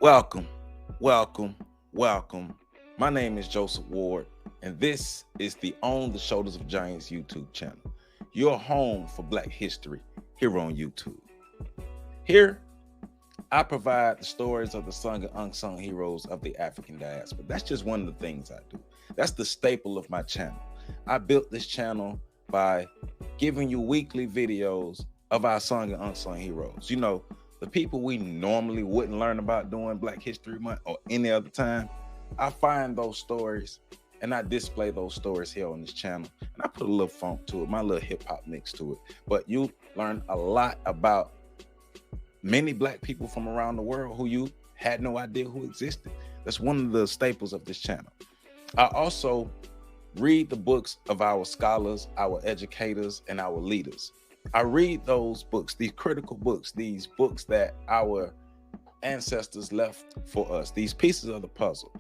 Welcome, welcome, welcome. My name is Joseph Ward, and this is the On the Shoulders of Giants YouTube channel, your home for Black history here on YouTube. Here, I provide the stories of the sung and unsung heroes of the African diaspora. That's just one of the things I do. That's the staple of my channel. I built this channel by giving you weekly videos of our sung and unsung heroes. You know, the people we normally wouldn't learn about during Black History Month or any other time. I find those stories and I display those stories here on this channel. And I put a little funk to it, my little hip hop mix to it. But you learn a lot about many Black people from around the world who you had no idea who existed. That's one of the staples of this channel. I also read the books of our scholars, our educators, and our leaders. I read those books, these critical books, these books that our ancestors left for us, these pieces of the puzzle.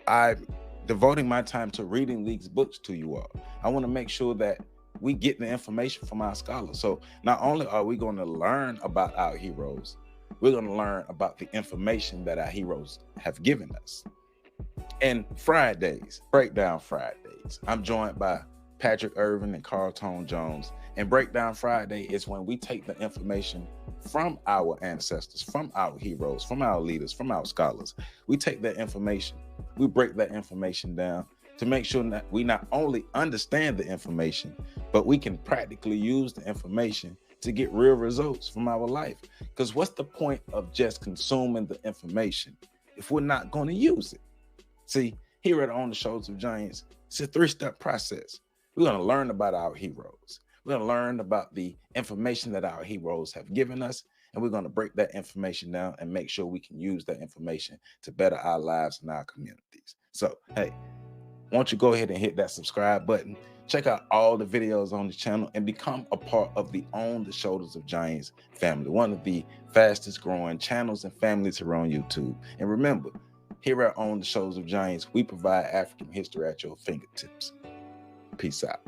I'm devoting my time to reading these books to you all. I want to make sure that we get the information from our scholars. So not only are we going to learn about our heroes, we're going to learn about the information that our heroes have given us. And Fridays, Breakdown Fridays, I'm joined by Patrick Irvin and Carl Tone Jones. And Breakdown Friday is when we take the information from our ancestors, from our heroes, from our leaders, from our scholars. We take that information, we break that information down to make sure that we not only understand the information, but we can practically use the information to get real results from our life. Because what's the point of just consuming the information if we're not going to use it? See, here at On the Shoulders of Giants, it's a three-step process. We're going to learn about our heroes. We're going to learn about the information that our heroes have given us, and we're going to break that information down and make sure we can use that information to better our lives and our communities. So, hey, why don't you go ahead and hit that subscribe button, check out all the videos on the channel, and become a part of the On the Shoulders of Giants family, one of the fastest growing channels and families here on YouTube. And remember, here at On the Shoulders of Giants, we provide African history at your fingertips. Peace out.